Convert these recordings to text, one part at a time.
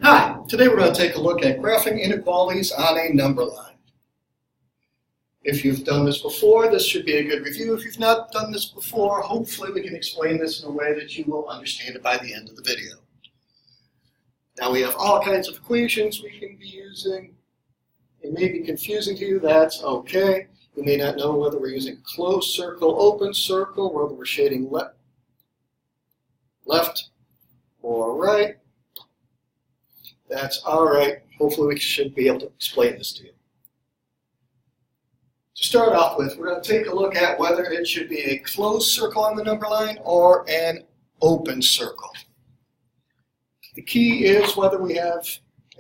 Hi, today we're going to take a look at graphing inequalities on a number line. If you've done this before, this should be a good review. If you've not done this before, hopefully we can explain this in a way that you will understand it by the end of the video. Now we have all kinds of equations we can be using. It may be confusing to you, that's okay. You may not know whether we're using closed circle, open circle, whether we're shading left or right. That's all right. Hopefully we should be able to explain this to you. To start off with, we're going to take a look at whether it should be a closed circle on the number line or an open circle. The key is whether we have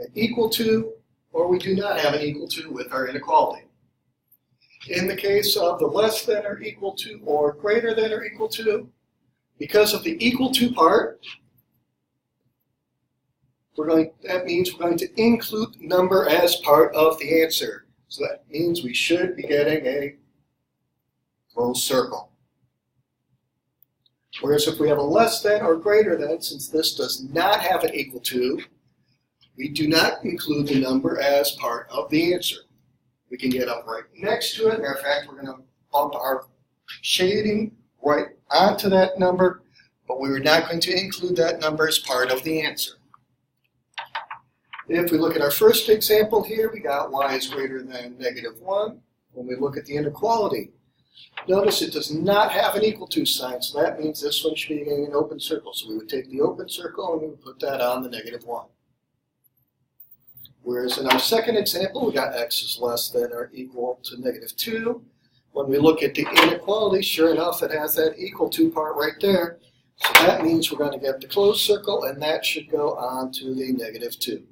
an equal to or we do not have an equal to with our inequality. In the case of the less than or equal to or greater than or equal to, because of the equal to part, that means we're going to include number as part of the answer. So that means we should be getting a closed circle. Whereas if we have a less than or greater than, since this does not have an equal to, we do not include the number as part of the answer. We can get up right next to it. Matter of fact, we're going to bump our shading right onto that number, but we're not going to include that number as part of the answer. If we look at our first example here, we got y is greater than -1. When we look at the inequality, notice it does not have an equal to sign, so that means this one should be an open circle. So we would take the open circle and we would put that on the -1. Whereas in our second example, we got x is less than or equal to -2. When we look at the inequality, sure enough, it has that equal to part right there. So that means we're going to get the closed circle, and that should go on to the -2.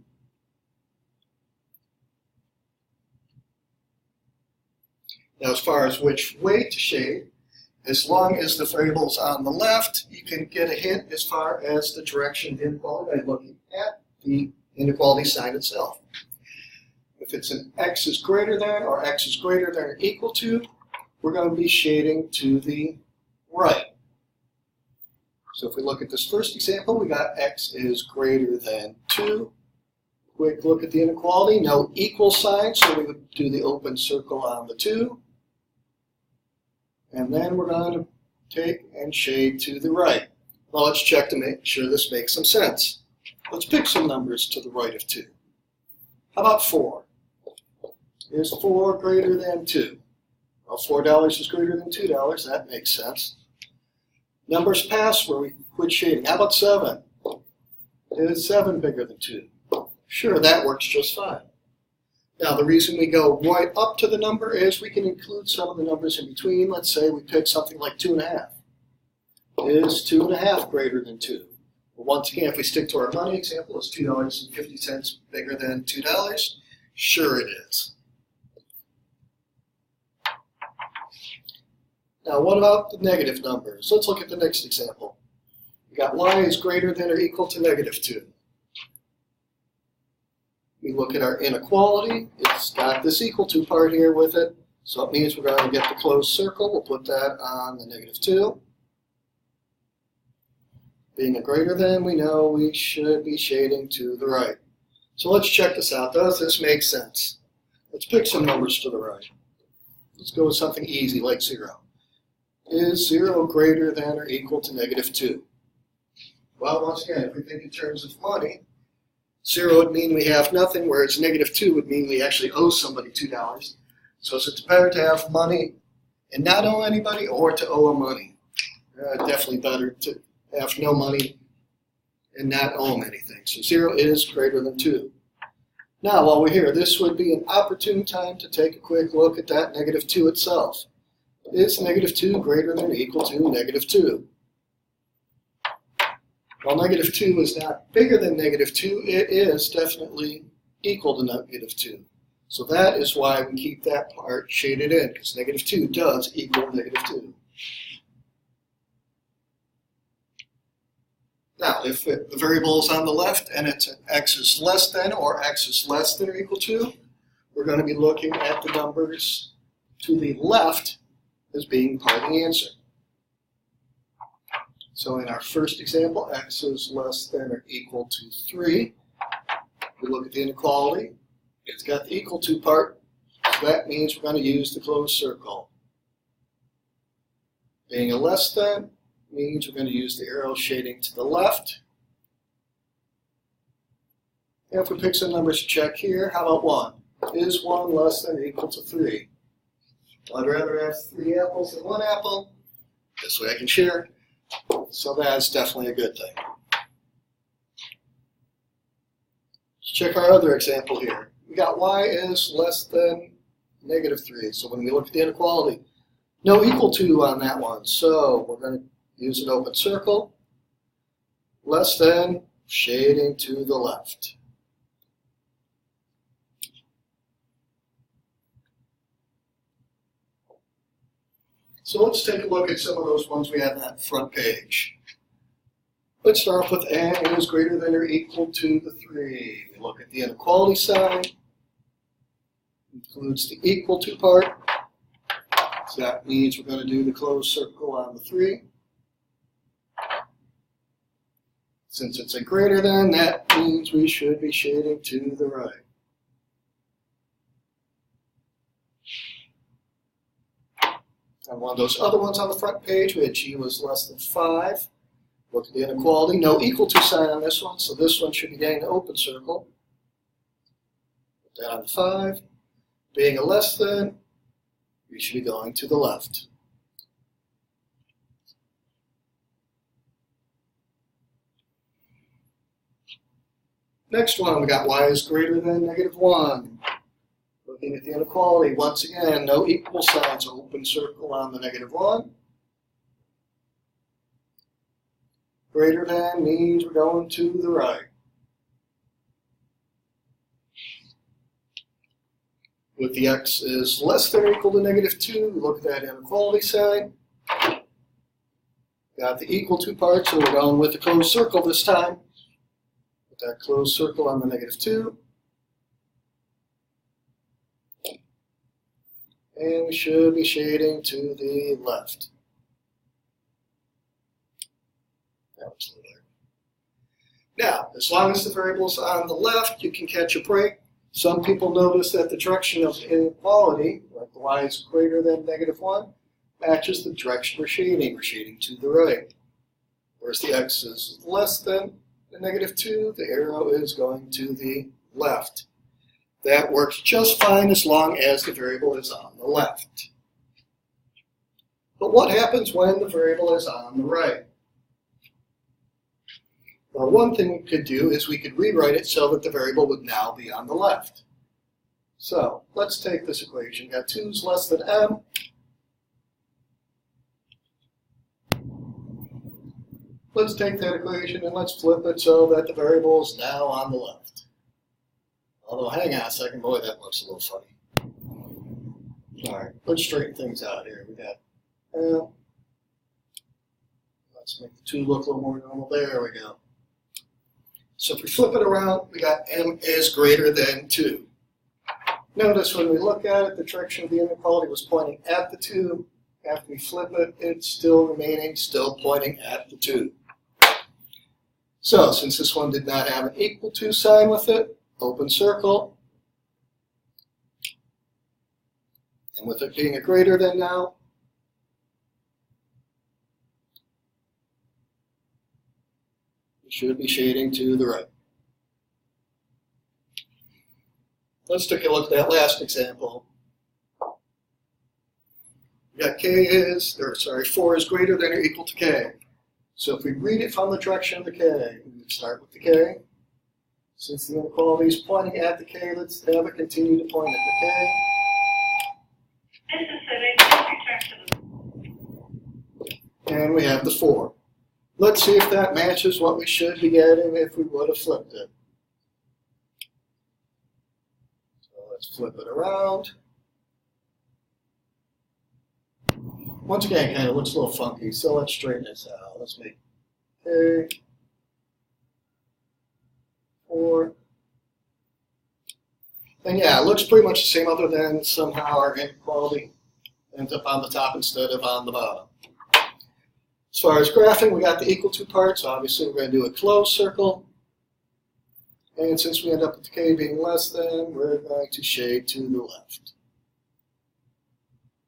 Now, as far as which way to shade, as long as the variable is on the left, you can get a hint as far as the direction of the inequality by looking at the inequality sign itself. If it's an x is greater than or x is greater than or equal to, we're going to be shading to the right. So if we look at this first example, we got x is greater than 2. Quick look at the inequality, no equal sign, so we would do the open circle on the 2. And then we're going to take and shade to the right. Well, let's check to make sure this makes some sense. Let's pick some numbers to the right of 2. How about 4? Is 4 greater than 2? Well, $4 is greater than $2. That makes sense. Numbers past where we quit shading. How about 7? Is 7 bigger than 2? Sure, that works just fine. Now, the reason we go right up to the number is we can include some of the numbers in between. Let's say we pick something like 2.5. Is 2.5 greater than 2? Well, once again, if we stick to our money example, is $2.50 bigger than $2? Sure it is. Now, what about the negative numbers? Let's look at the next example. We got y is greater than or equal to -2. We look at our inequality. It's got this equal to part here with it, so it means we're going to get the closed circle. We'll put that on the -2. Being a greater than, we know we should be shading to the right. So let's check this out. Does this make sense? Let's pick some numbers to the right. Let's go with something easy like 0. Is 0 greater than or equal to -2? Well, once again, if we think in terms of money, 0 would mean we have nothing, whereas -2 would mean we actually owe somebody $2. So it's better to have money and not owe anybody or to owe money. Definitely better to have no money and not owe them anything. So 0 is greater than 2. Now, while we're here, this would be an opportune time to take a quick look at that -2 itself. Is -2 greater than or equal to -2? While -2 is not bigger than -2, it is definitely equal to -2. So that is why we keep that part shaded in, because -2 does equal -2. Now, if the variable is on the left and it's x is less than or x is less than or equal to, we're going to be looking at the numbers to the left as being part of the answer. So in our first example, x is less than or equal to 3. We look at the inequality. It's got the equal to part, so that means we're going to use the closed circle. Being a less than means we're going to use the arrow shading to the left. And if we pick some numbers to check here, how about 1? Is 1 less than or equal to 3? I'd rather have 3 apples than 1 apple. This way I can share. So that's definitely a good thing. Let's check our other example here. We got y is less than -3. So when we look at the inequality, no equal to on that one. So we're going to use an open circle. Less than, shading to the left. So let's take a look at some of those ones we have on that front page. Let's start off with n is greater than or equal to the 3. We look at the inequality sign. Includes the equal to part. So that means we're going to do the closed circle on the 3. Since it's a greater than, that means we should be shading to the right. And one of those other ones on the front page, we had g was less than 5. Look at the inequality. No equal to sign on this one, so this one should be getting an open circle. Put that on the 5. Being a less than, we should be going to the left. Next one, we got y is greater than -1. Looking at the inequality, once again, no equal signs, open circle on the -1. Greater than means we're going to the right. With the x is less than or equal to -2, we look at that inequality sign. Got the equal to part, so we're going with the closed circle this time. Put that closed circle on the -2. And we should be shading to the left. Now, as long as the variable is on the left, you can catch a break. Some people notice that the direction of inequality, like the y is greater than -1, matches the direction we're shading. We're shading to the right. Whereas the x is less than the -2, the arrow is going to the left. That works just fine as long as the variable is on the left. But what happens when the variable is on the right? Well, one thing we could do is we could rewrite it so that the variable would now be on the left. So let's take this equation. We got 2 is less than m. Let's take that equation and let's flip it so that the variable is now on the left. Although, hang on a second, boy, that looks a little funny. All right, let's straighten things out here. We got m. Let's make the 2 look a little more normal. There we go. So if we flip it around, we got m is greater than 2. Notice when we look at it, the direction of the inequality was pointing at the 2. After we flip it, it's still remaining, still pointing at the 2. So since this one did not have an equal to sign with it, open circle. And with it being a greater than now, we should be shading to the right. Let's take a look at that last example. We got 4 is greater than or equal to k. So if we read it from the direction of the k, we would start with the k. Since the inequality is pointing at the k, let's have it continue to point at the k. And we have the 4. Let's see if that matches what we should be getting if we would have flipped it. So let's flip it around. Once again, kind of looks a little funky, so let's straighten this out. Let's make k 4. And yeah, it looks pretty much the same other than somehow our inequality ends up on the top instead of on the bottom. As far as graphing, we got the equal to part, so obviously we're going to do a closed circle. And since we end up with the k being less than, we're going to shade to the left.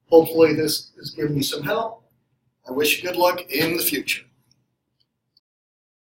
Hopefully this has given you some help. I wish you good luck in the future.